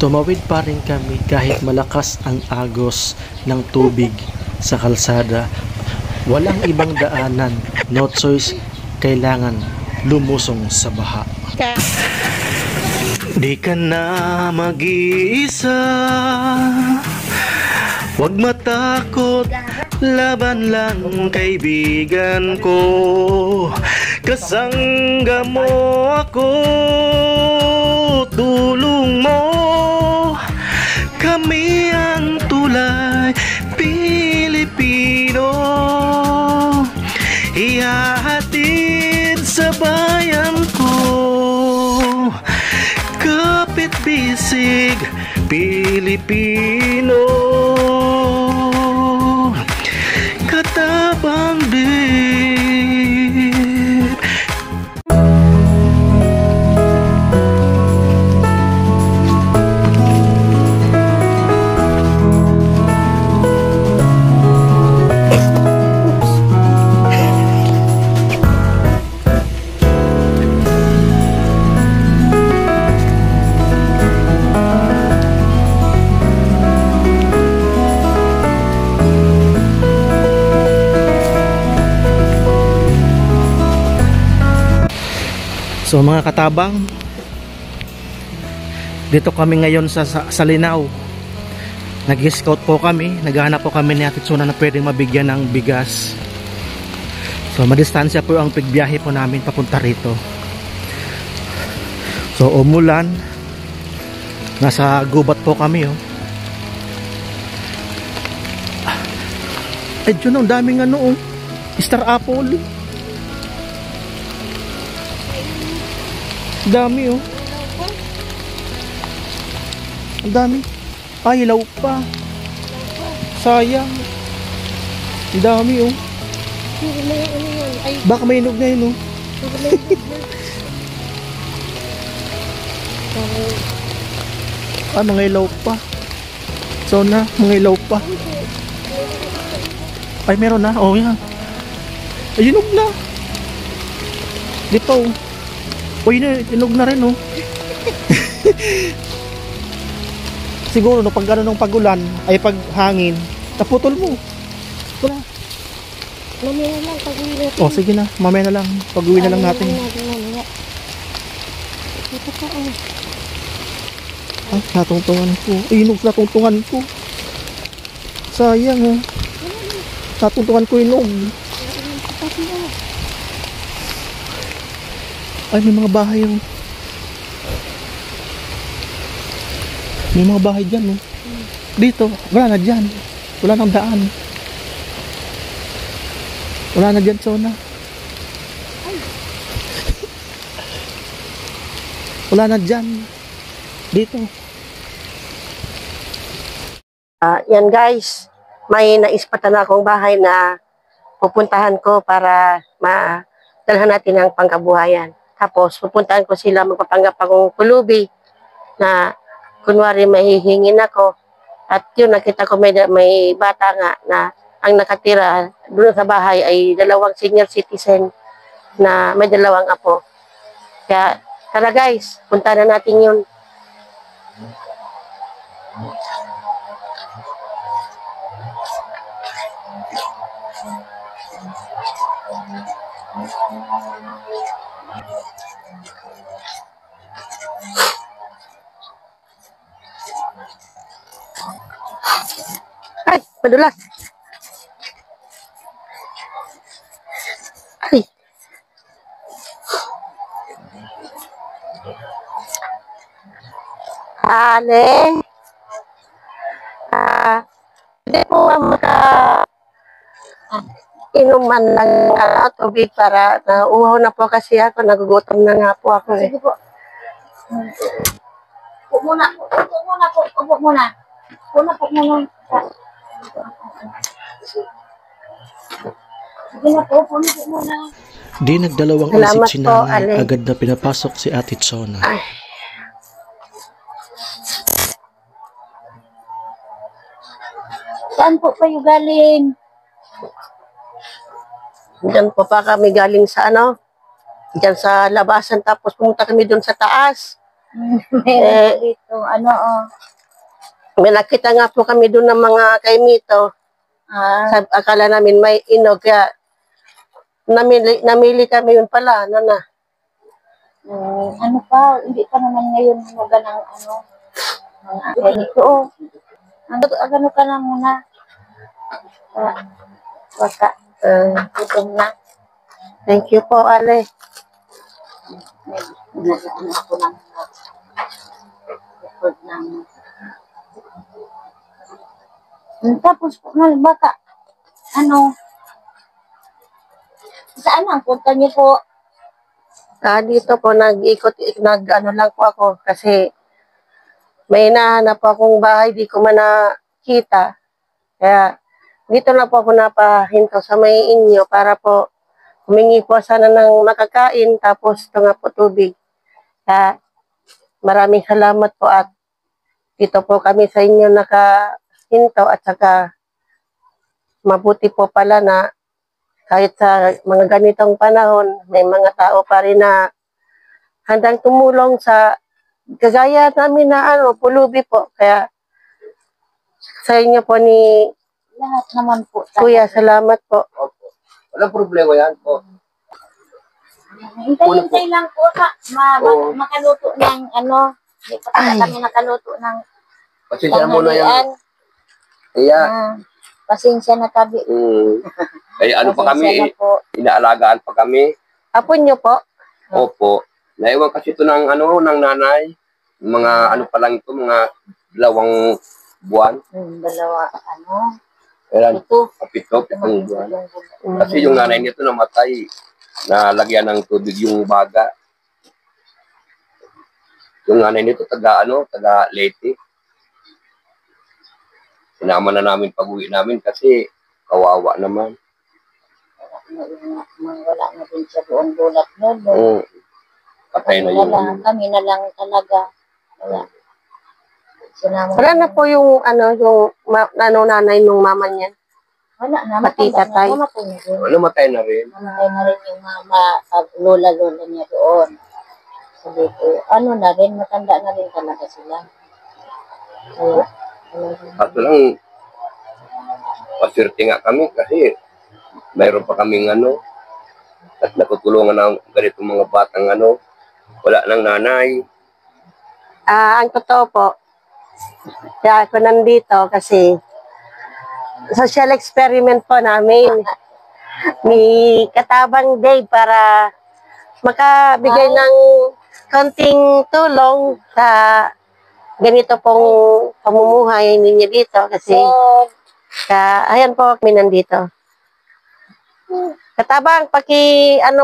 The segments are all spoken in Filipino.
Tumawid pa rin kami kahit malakas ang agos ng tubig sa kalsada. Walang ibang daanan, no choice, kailangan lumusong sa baha. Di ka na mag-iisa, huwag matakot, laban lang kaibigan ko. Kasangga mo ako, tulong mo, kami ang tulay Pilipino, ihahatid sa bayan ko. Kapit bisig Pilipino, katabang din. So mga katabang, dito kami ngayon sa Linao. Nag-scout po kami, naghahanap po kami ni Ate Chona na pwedeng mabigyan ng bigas. So madistansya po ang pigbiyahe po namin papunta rito. So umulan, nasa gubat po kami oh. Ay Jun, ang daming ano oh, Star Apple. Dami oh. Ang dami. Ay, hilaw pa. Sayang. Ang dami oh. Baka may inog na yun oh. Ah, mga ilaw pa. So na, mga ilaw pa. Ay, meron na. Oh, yan. Ay, inog na. Dito oh. Uy, inog na rin oh. Siguro no, pag gano'n ng pag-ulan ay pag hangin, naputol mo. Wala. Mamaya na lang pag-uwi natin. Oh, sige na, mamaya na lang. Pag-uwi na lang natin. Ito pa oh. Ay, natungtungan ko. Ay, inog, natungtungan ko. Sayang oh. Natungtungan ko inog. Ay, may mga bahay oh. May mga bahay dyan oh. Dito, wala na dyan. Wala nang daan. Wala na dyan, Chona. Wala na dyan. Dito. Yan guys, may naispatan akong bahay na pupuntahan ko para madalhan natin ang pangkabuhayan. Tapos pupuntahan ko sila, magpapanggap akong pulubi na kunwari mahihingin ako. At yun, nakita ko may bata nga na ang nakatira doon sa bahay ay 2 senior citizen na may 2 apo. Kaya tara guys, punta na natin yun. Ay, madulas. Ay. Ale. Hindi po inuman ng tubig para uhaw na po kasi ako. Nagugutom na nga po ako eh. Sige po. Upo muna. Upo muna po. Upo muna. Upo muna. Sige na po. Upo muna. Di nagdalawang isip si nanay, agad na pinapasok si Ate Chona. Ay. Saan po kayo galing? Diyan po pa kami galing sa diyan sa labasan, tapos pumunta kami doon sa taas. Eh, dito, ano, may nakita nga po kami doon ng mga kaimito. Akala namin may inog, kaya namili kami yun pala, ano na. ano pa, hindi pa naman ngayon mga ng ano, mga ganito, ano ka na muna, baka, gutom na. Thank you po, Ale. Ano ako ng record ng tapos, baka, ano, saan ang punta niyo po? Dito po, ano lang po ako, kasi may hinahanap po akong bahay, di ko man nakita. Kaya, dito na po ako napahinto sa may inyo para po humingi po sana ng makakain, tapos ito nga po tubig. Kaya, maraming salamat po at dito po kami sa inyo nakahinto at saka mabuti po pala na kahit sa mga ganitong panahon, may mga tao pa rin na handang tumulong sa kagaya namin na pulubi po. Kaya sa inyo po ni Lahat naman po. Kuya, salamat po. Walang problema yan po. Hintay-hintay lang po makaluto ng ano. Hindi pa kami nakaluto ng Pasensya mo na yan. Kaya, pasensya na tabi. ay ano pa kami, inaalagaan pa kami. Apo nyo po? Opo. Naiwan kasi ito ng ng nanay. Mga ano pa lang ito, mga 2 buwan. Dalawa, Kailan? Pitong buwan. Kasi yung nanay nito namatay. Nalagyan ng tubig yung baga. Yung nanay nito taga Leyte. Sinama na namin pag-uwi namin kasi kawawa naman. Wala na din siya doon bulat nun. Patay na yun. Kami na lang talaga. Wala na po yung nanay nung mama niya. Wala na. Pati tatay. Namatay na rin. Namatay na rin yung mama, lola niya doon. Sabi ko, na rin, matanda na rin talaga sila. Kaso lang, paswerte nga kami kasi mayroon pa kaming at natutulungan ng ganitong mga batang wala nang nanay. Ang totoo po, kaya ako nandito kasi social experiment po namin ni Katabang Day para makabigay ng konting tulong sa ganito pong pamumuhay ninyo dito kasi ayan po kami nandito. Katabang,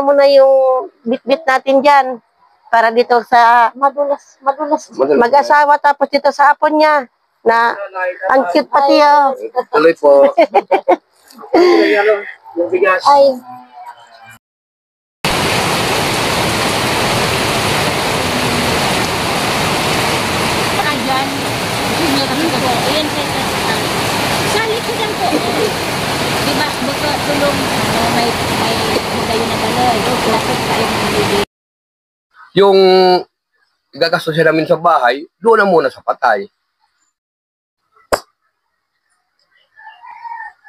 mo na yung bit-bit natin dyan para dito sa Madulas. mag-asawa tapos dito sa apon niya na ang cute pati Tuloy po. Ay. Sali ko lang po. Diba, baka tulong, may kayo na gano'n. Lapit tayo ng bibig. Yung gagastusin namin sa bahay, doon na muna sa patay.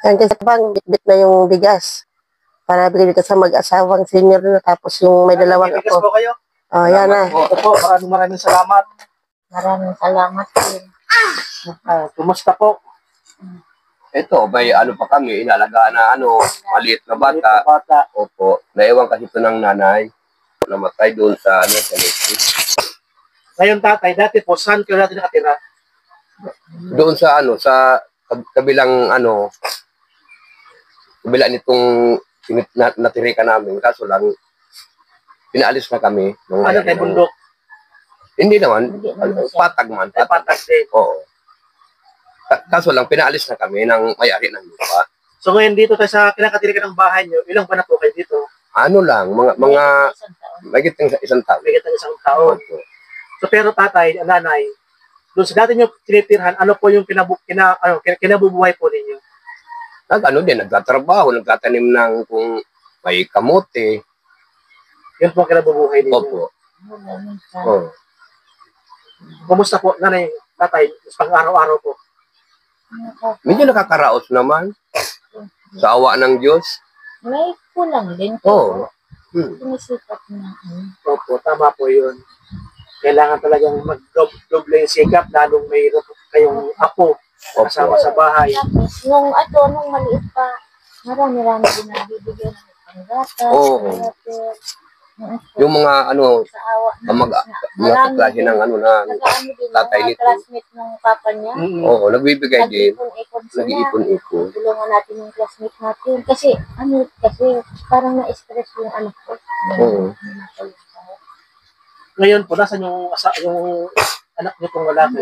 Yan kasi bang bit-bit na yung bigas para bigay ka sa mag-asawang senior na tapos yung may dalawang Bigas po kayo. Yan na. Ito po, maraming salamat. Maraming salamat din. Kumusta po? Ito, may pa kami, inalagaan na maliit na bata. Opo, naiwan kasi ito ng nanay. Namatay doon sa sa Leyte. Ngayon tatay, dati po, saan kayo natin nakatira? Doon sa sa kabilang kabila nitong natirikan namin. Kaso lang, pinaalis na kami. Kay bundok? Hindi naman, patag man. Patag din. Oo. Kaso lang, pinaalis na kami ng may-ari ng lupa. So ngayon dito tayo sa kinakatirikan ng bahay nyo, ilang ba na po kayo dito? Mga mahigit ng isang taon. Mahigit ng isang taon. So pero tatay, nanay, doon sa dati nyo tinitirhan, ano po yung kinabubuhay po ninyo? Nagtatrabaho, nagtatanim ng kung may kamote. Yun po ang kinabubuhay ninyo? Opo. Oh. Kumusta po, nanay, tatay, pang araw-araw po? Medyo nakakaraos naman. Sa awa ng Diyos. May kulang din Oo. pero sumisipat na. Opo, tama po yun. Kailangan talagang mag-doble yung sikap, lalong may kayong apo, kasama sa bahay. Tapos, nung maliit pa, marami-rami din nabibigyan ng panggata, Oo. Yung mga sa awa mga kaklase ng ng nag-ano din tatay mga nito. classmate ng papa niya. Oo, nagbibigay din. Nag-ipon-ipon sila. Nag-iipon-ipon. Tulungan natin yung classmate natin. Kasi parang na-stress yung anak ko. Oo. Ngayon po, nasan yung anak niyo pong lalaki?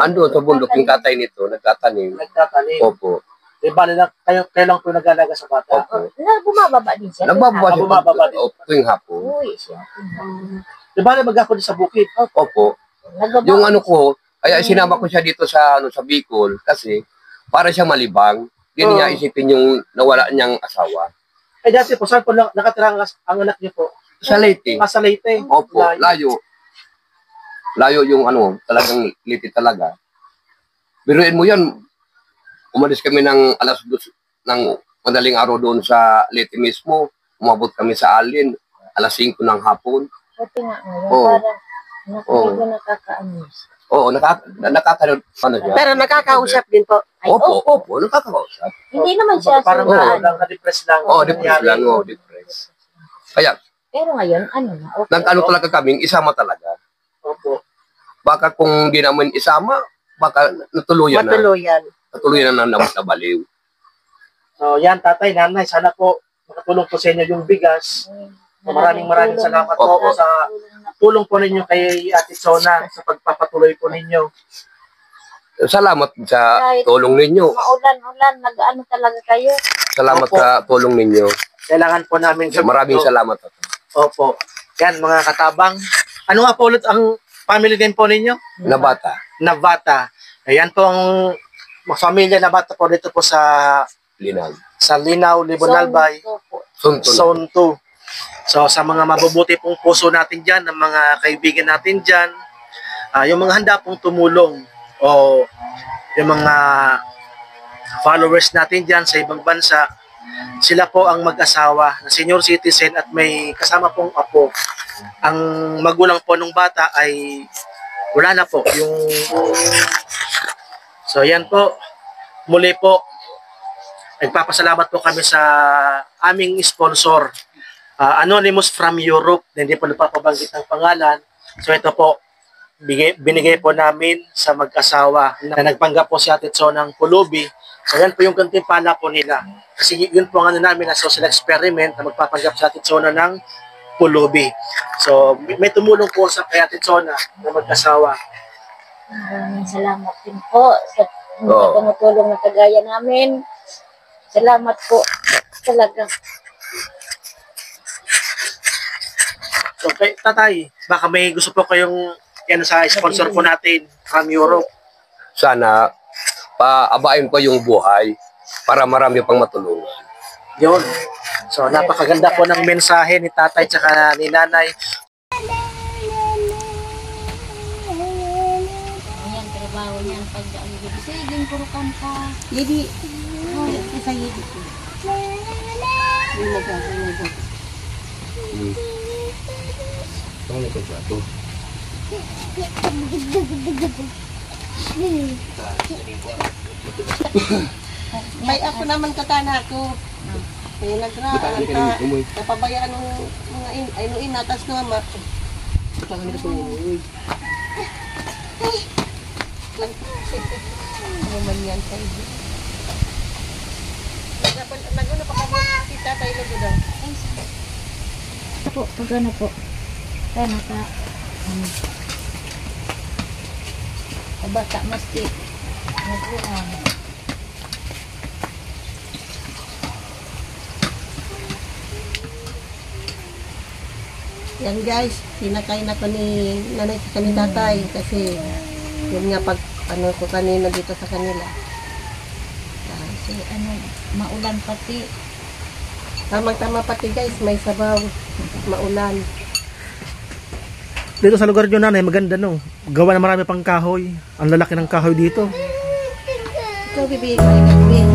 Ando sa bundok yung tatay nito, nagtatanim. Nagtatanim. Opo. Di ba nila, kayo lang po nag-alaga sa bata? Opo. Bumababa din siya. Nabababa siya. Bumababa din. Opo, tuwing hapon. Uwi siya. Di ba mag-ako din sa bukid? Opo. Yung ko, kaya sinama ko siya dito sa sa Bicol kasi para siya malibang. Hindi niya isipin yung nawala niyang asawa. Eh dati po, saan po nakatira ang anak niyo po? Sa Leyte. Sa Leyte. Opo, layo. Layo yung talagang Leyte talaga. Biruin mo yan, umalis kami ng alas 2 ng madaling araw doon sa Leyte mismo. Umabot kami sa Alin, alas 5 ng hapon. Pati nga ngayon, Oo. parang nakakaamis. Oo, nakakanood siya. Pero nakakausap din po. Opo, nakakausap. Hindi naman siya Parang sumaan. na-depress lang. Oo, depress lang, depress. Kaya, Pero ngayon, okay. nag-ano talaga kaming isama talaga. Opo. Baka kung di naman isama, baka natuluyan na. Natuluyan na nabaliw. So yan, tatay, nanay, sana po makatulong po sa inyo yung bigas. Maraming salamat po sa tulong po ninyo kay Ate Sona sa pagpapatuloy po ninyo. Salamat sa tulong ninyo. Maulan-ulan, nag-ano talaga kayo. Salamat Opo. sa tulong ninyo. Kailangan po namin Maraming salamat. Opo. Yan, mga katabang. Ano nga po ulit ang family name po ninyo? Nabata. Navata. Ayan po ang pamilya Navata po dito po sa Linag. Linaw, Libon Albay, Sunto. Zone 2. So sa mga mabubuti pong puso natin dyan, ng mga kaibigan natin dyan, yung mga handa pong tumulong o yung mga followers natin dyan sa ibang bansa, sila po ang mag-asawa na senior citizen at may kasama pong apo. Ang magulang po ng bata ay wala na po. So yan po, muli po, nagpapasalamat po kami sa aming sponsor, Anonymous from Europe, hindi po nagpapabanggit ng pangalan. So ito po, binigay po namin sa mag-asawa na nagpanggap po si Ate Tso ng pulubi. So yan po yung gantimpala po nila. Kasi yun po ang namin na social experiment na magpapanggap si Ate Tso ng pulubi. So may tumulong po sa kay Ate Tso na mag-asawa. Maraming salamat din po sa mga tumutulong na kagaya namin. Salamat po talaga. So, tatay, baka may gusto po kayong sa sponsor po natin from Europe. Sana paabain ko yung buhay para marami pang matulungan. Yun. So, napakaganda po ng mensahe ni tatay at ni nanay. Ayan, trabaho niyan pag sige, puro kanta. Yedi. Sa yedi. May ako naman katana ko. Eh, napabayaan ng mga inatas na ama. Ano man yan tayo. Naguna pa kami si tatay na doon. Po, pagano po. Kaya naka bata maski nagkuhan. Yan guys, pinakain ako ni nanay sa kanil tatay kasi yun nga pag ko kanina dito sa kanila. Kasi maulan pati. Tamang-tama pati guys, may sabaw, maulan. Dito sa lugar nyo nanay, maganda no. Gawa na marami pang kahoy. Ang lalaki ng kahoy dito. Ikaw, bibigay ko yung gagawin.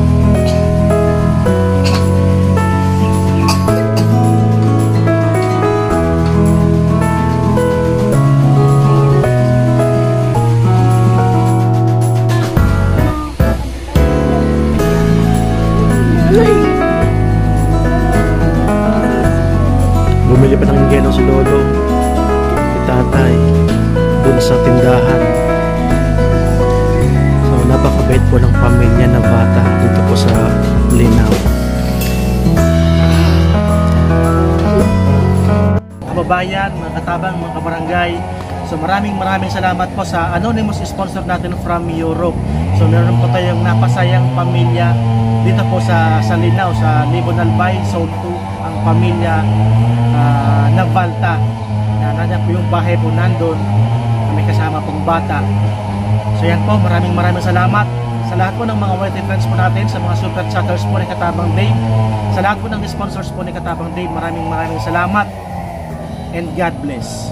Bumili pa ng yelo si Lolo, si Tatay, dun sa tindahan. So napakabait po ng pamilya na bata dito po sa Linaw. Kababayan, mga katabang, mga kabarangay, so maraming salamat po sa anonymous sponsor natin from Europe. So meron po tayong napasayang pamilya dito po sa Linaw, sa Libon Albay, Zone 2, ang pamilya Navalta. Nandiyan po yung bahay po nandun, may kasama pong bata. So yan po, maraming salamat sa lahat po ng mga white friends po natin, sa mga super chatters po ni Katabang Dave, sa lahat po ng sponsors po ni Katabang Dave. Maraming salamat and God bless.